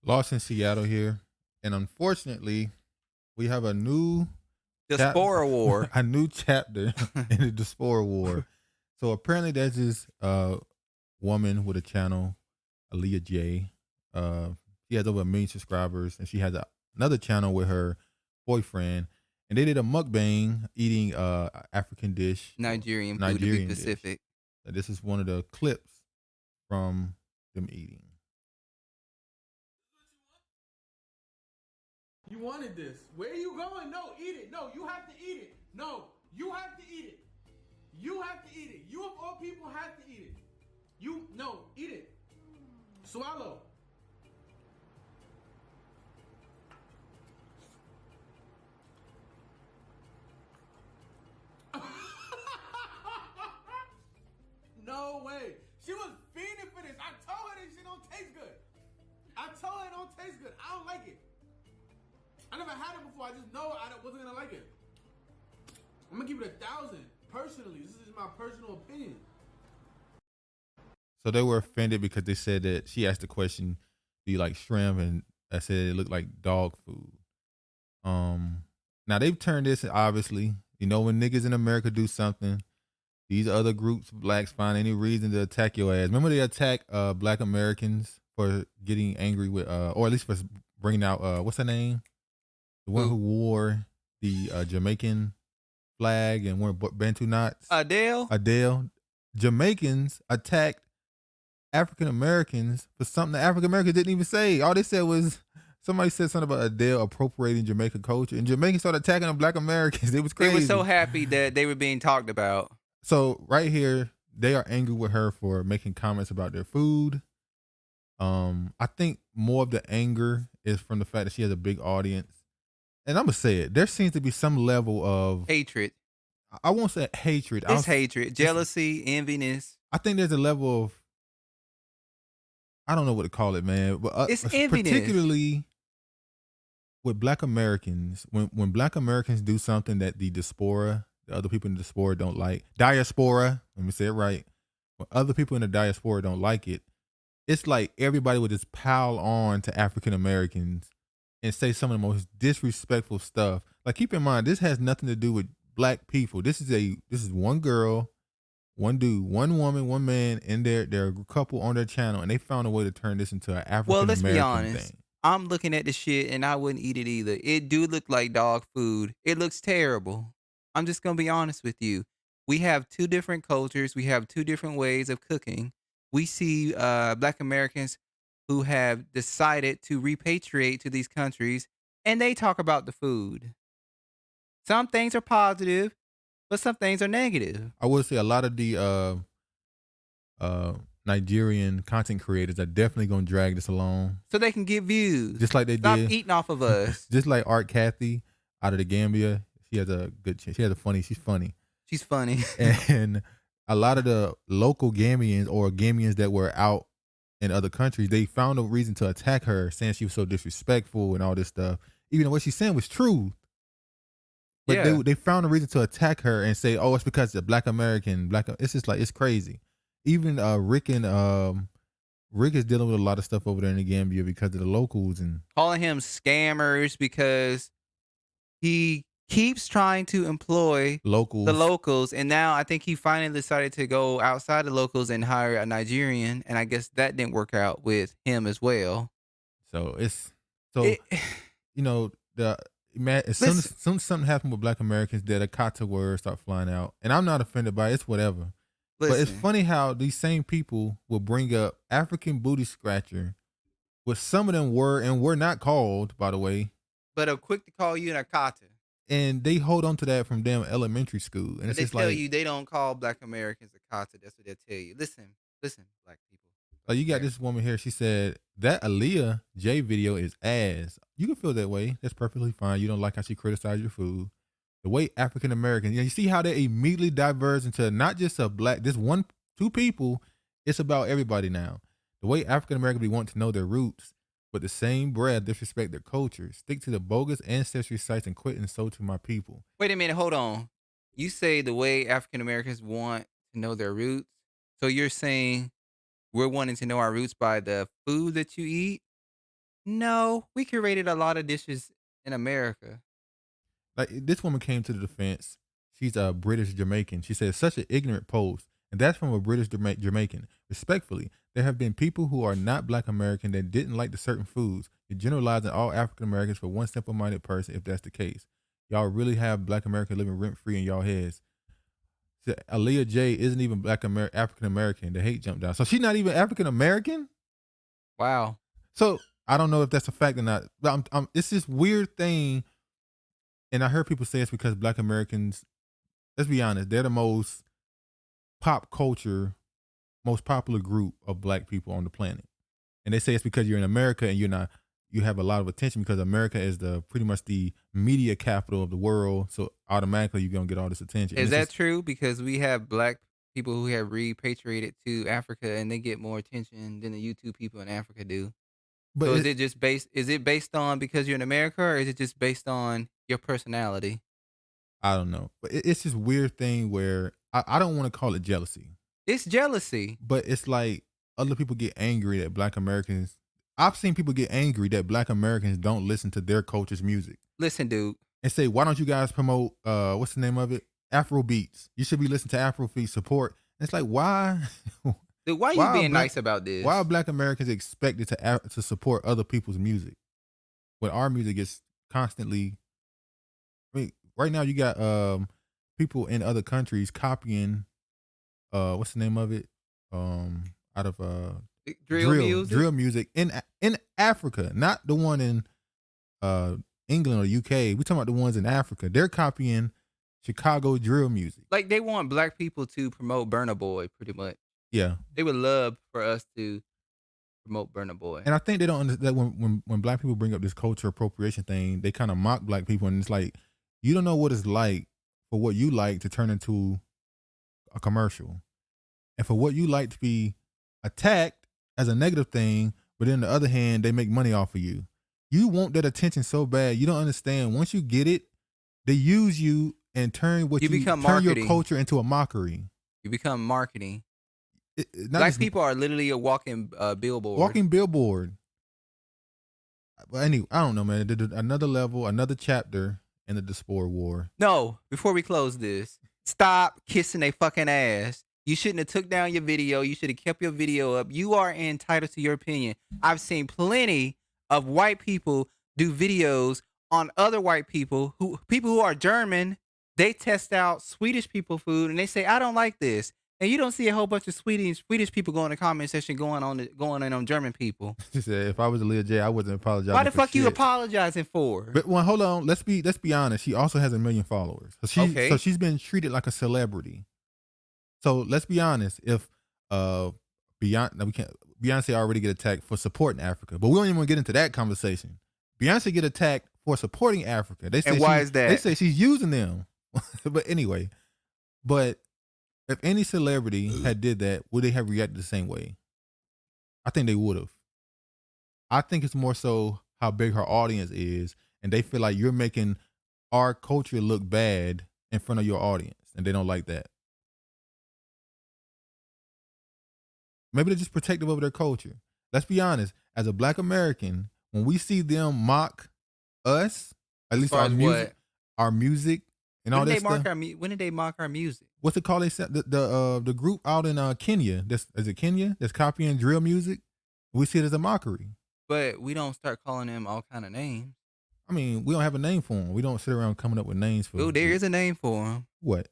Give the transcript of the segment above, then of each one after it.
Lost in Seattle here, and unfortunately, we have a new chap Diaspora war. a new chapter in the Diaspora war. So apparently, there's this woman with a channel, Aaliyah Jay. She has over 1 million subscribers, and she has another channel with her boyfriend, and they did a mukbang eating African dish, or Nigerian food to be Nigerian dish. specific. So this is one of the clips from them eating. You wanted this. Where are you going? No, eat it. No, you have to eat it. No, you have to eat it. You have to eat it. You of all people have to eat it. No, eat it. Swallow. No way. She was fiending for this. I told her this shit don't taste good. I told her it don't taste good. I don't like it. I never had it before. I just know I wasn't gonna like it. I'm gonna give it 1,000. Personally, this is my personal opinion. So they were offended because they said that she asked the question, "Do you like shrimp?" And I said it looked like dog food. Now they've turned this obviously. When niggas in America do something, these other groups, blacks, find any reason to attack your ass. Remember they attacked Black Americans for getting angry with, or at least for bringing out what's her name, the one Who? who wore the Jamaican flag and wore Bantu knots. Adele? Adele. Jamaicans attacked African Americans for something that African Americans didn't even say. All they said was somebody said something about Adele appropriating Jamaican culture, and Jamaicans started attacking the Black Americans. It was They were so crazy. happy that they were being talked about. So right here, they are angry with her for making comments about their food. I think more of the anger is from the fact that she has a big audience, and I'm gonna say it. There seems to be some level of, Hatred. I won't say hatred. It's hatred, jealousy, enviness. I think there's a level of, I don't know what to call it, man, but It's enviness. particularly with Black Americans, when Black Americans do something that the diaspora, the other people in the diaspora don't like, diaspora, let me say it right. When other people in the diaspora don't like it, it's like everybody would just pile on to African Americans and say some of the most disrespectful stuff. Like, keep in mind, this has nothing to do with Black people. This is one girl, one dude, one woman, one man, and they're a couple on their channel, and they found a way to turn this into an Well, African let's be American honest. thing. I'm looking at the shit and I wouldn't eat it either. It do look like dog food. It looks terrible. I'm just gonna be honest with you. We have two different cultures. We have two different ways of cooking. We see Black Americans who have decided to repatriate to these countries, and they talk about the food. Some things are positive, but some things are negative. I would say a lot of the uh Nigerian content creators are definitely gonna drag this along, So they can get views. just like they Stop did, eating off of us. just like Art Kathy out of the Gambia. She has a good, she has a funny, she's funny, She's funny. and a lot of the local Gambians or Gambians that were out in other countries, they found a reason to attack her, saying she was so disrespectful and all this stuff. Even though what she's saying was true, but they Yeah. they found a reason to attack her and say, "Oh, it's because the Black American Black." It's just like, it's crazy. Even Rick is dealing with a lot of stuff over there in the Gambia because of the locals and Calling him scammers because he keeps trying to employ the locals. locals, and now I think he finally decided to go outside the locals and hire a Nigerian, and I guess that didn't work out with him as well. So it's so It the man, as soon as, listen, soon as something happened with Black Americans, that Akata words start flying out, and I'm not offended by it. It's whatever. But it's listen. funny how these same people will bring up African booty scratcher, which some of them were and were not called, by the way, But I'm quick to call you an Akata. and they hold on to that from damn elementary school, and But it's they just tell like, you they don't call Black Americans Akata. That's what they'll tell you. Listen, Black people, Black you got Americans. this woman here. She said that Aaliyah Jay video is ass. You can feel that way. That's perfectly fine. You don't like how she criticized your food. The way African Americans, you see how they immediately diverge into not just a black, this one, two people. It's about everybody now. The way African Americans be wanting to know their roots, but the same breath disrespect their culture, stick to the bogus ancestry sites and quit and sow to my people. Wait a minute, hold on. You say the way African Americans want to know their roots. So you're saying we're wanting to know our roots by the food that you eat? No, we curated a lot of dishes in America. Like this woman came to the defense. She's a British Jamaican. She said such an ignorant post, and that's from a British Jamaican. Respectfully, there have been people who are not Black American that didn't like the certain foods. You're generalizing all African Americans for one simple-minded person. If that's the case, y'all really have Black American living rent free in y'all heads. Aaliyah Jay isn't even African American. The hate jumped down. So she's not even African American. Wow. So I don't know if that's a fact or not. But it's this weird thing, and I heard people say it's because Black Americans. Let's be honest, they're the most pop culture, most popular group of Black people on the planet, and they say it's because you're in America and you're not. You have a lot of attention because America is the pretty much the media capital of the world. So automatically you're gonna get all this attention. And Is it's that just, true? Because we have black people who have repatriated to Africa and they get more attention than the YouTube people in Africa do. but So it, is it based on because you're in America or is it just based on your personality? I don't know. But it's this weird thing where I don't want to call it jealousy, It's jealousy. but it's like other people get angry that Black Americans. I've seen people get angry that Black Americans don't listen to their culture's music Listen, dude. and say, "Why don't you guys promote what's the name of it? Afro beats. You should be listening to Afro beats support." And it's like, why? Dude, why Why you are being black- nice about this? Why are Black Americans expected to support other people's music when our music is constantly? I mean, right now you got people in other countries copying what's the name of it out of Drill music? music in Africa, not the one in England or UK. We talking about the ones in Africa. They're copying Chicago drill music. Like they want black people to promote Burna Boy pretty much. Yeah, They would love for us to promote Burna Boy. and I think they don't understand that when Black people bring up this culture appropriation thing, they kind of mock Black people, and it's like you don't know what it's like for what you like to turn into a commercial, and for what you like to be attacked as a negative thing, but then on the other hand, they make money off of you. You want that attention so bad, you don't understand. Once you get it, they use you and turn You become turn your marketing. culture into a mockery. You become marketing. Not Black just people are literally a walking billboard. walking billboard. But anyway, I don't know, man. Another level, another chapter in the Diaspora war. No, before we close this, stop kissing a fucking ass. You shouldn't have took down your video. You should have kept your video up. You are entitled to your opinion. I've seen plenty of white people do videos on other white people who are German. They test out Swedish people food and they say, I don't like this. And you don't see a whole bunch of Swedish people go in the comment section going in on German people. She said, "If I was Aaliyah Jay, I wouldn't apologize." Why the for fuck you shit." apologizing for? But well, hold on. Let's be honest. She also has 1 million followers. Okay. So she's been treated like a celebrity. So let's be honest. If Beyonce already get attacked for supporting Africa, but we don't even want to get into that conversation. Beyonce get attacked for supporting Africa. They say And why is that? They say she's using them. But anyway, if any celebrity had did that, would they have reacted the same way? I think they would have. I think it's more so how big her audience is, and they feel like you're making our culture look bad in front of your audience, and they don't like that. Maybe they're just protective of their culture. Let's be honest. As a Black American, when we see them mock us, at least far as our music and all When that did they stuff. when did they mock our music? What's it called? They said the group out in Kenya. Is it Kenya? That's copying drill music. We see it as a mockery. But we don't start calling them all kind of names. I mean, we don't have a name for them. We don't sit around coming up with names for. Oh, there is a name for them. What?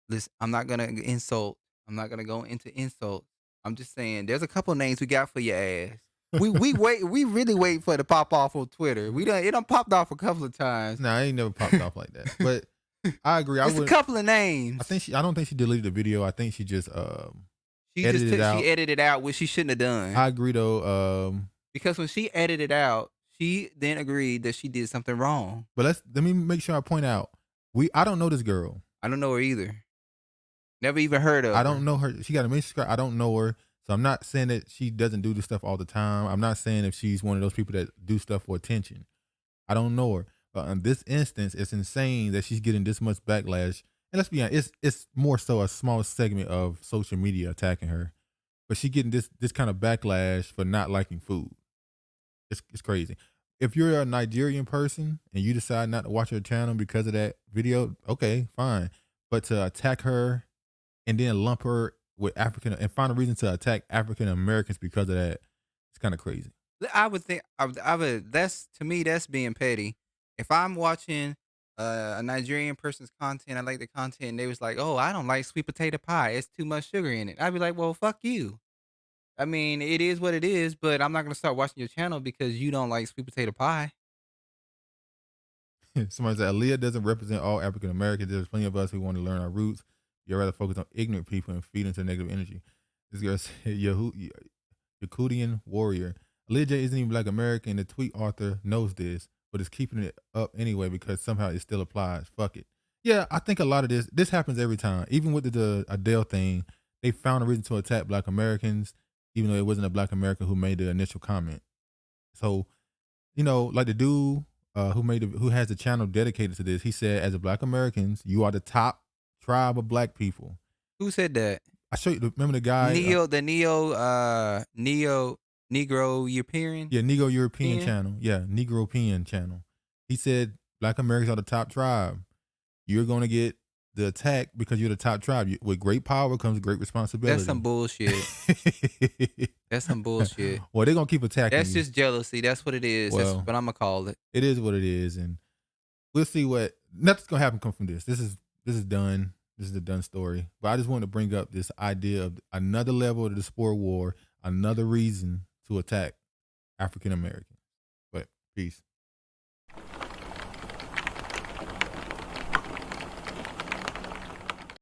Listen, I'm not gonna insult. I'm not gonna go into insult. I'm just saying, there's a couple names we got for your ass. We really wait for it to pop off on Twitter. It done popped off a couple of times. Nah, I ain't never popped off like that. But I agree. It's a couple of names. I don't think she deleted the video. I think she just She edited it out. She edited out what she shouldn't have done. I agree though. Because when she edited out, she then agreed that she did something wrong. But let me make sure I point out. I don't know this girl. I don't know her either. Never even heard of her. I don't know her. She got a million subscribers. I don't know her. So I'm not saying that she doesn't do this stuff all the time. I'm not saying if she's one of those people that do stuff for attention. I don't know her. But in this instance, it's insane that she's getting this much backlash. And let's be honest, it's more so a small segment of social media attacking her. But she getting this kind of backlash for not liking food. It's crazy. If you're a Nigerian person and you decide not to watch her channel because of that video, okay, fine. But to attack her and then lump her with African and find a reason to attack African Americans because of that, it's kind of crazy. I would think I would that's to me, that's being petty. If I'm watching, a Nigerian person's content, I like the content, and they was like, "Oh, I don't like sweet potato pie, it's too much sugar in it." I'd be like, "Well, fuck you." I mean, it is what it is, but I'm not gonna start watching your channel because you don't like sweet potato pie. Somebody said Aaliyah doesn't represent all African Americans. There's plenty of us who want to learn our roots. You'd rather focus on ignorant people and feed into negative energy. This girl said Yakutian warrior. Aaliyah Jay isn't even Black American. The tweet author knows this, but is keeping it up anyway because somehow it still applies. Fuck it. Yeah, I think a lot of this happens every time. Even with the Adele thing, they found a reason to attack Black Americans, even though it wasn't a Black American who made the initial comment. So, like the dude who has the channel dedicated to this, he said, as a Black Americans, you are the top tribe of Black people. Who said that? I show you. Remember the guy? Negro European? Yeah, Negro European Pen? channel. Yeah, Negro European channel. He said Black Americans are the top tribe. You're going to get the attack because you're the top tribe. With great power comes great responsibility. That's some bullshit. That's some bullshit. Well, they're going to keep attacking That's you. just jealousy. That's what it is. That's Well, what Imma call it. It is what it is, and we'll see what nothing's gonna happen come from this. This is done. This is a done story. But I just wanted to bring up this idea of another level of the sport war, another reason to attack African Americans. But peace.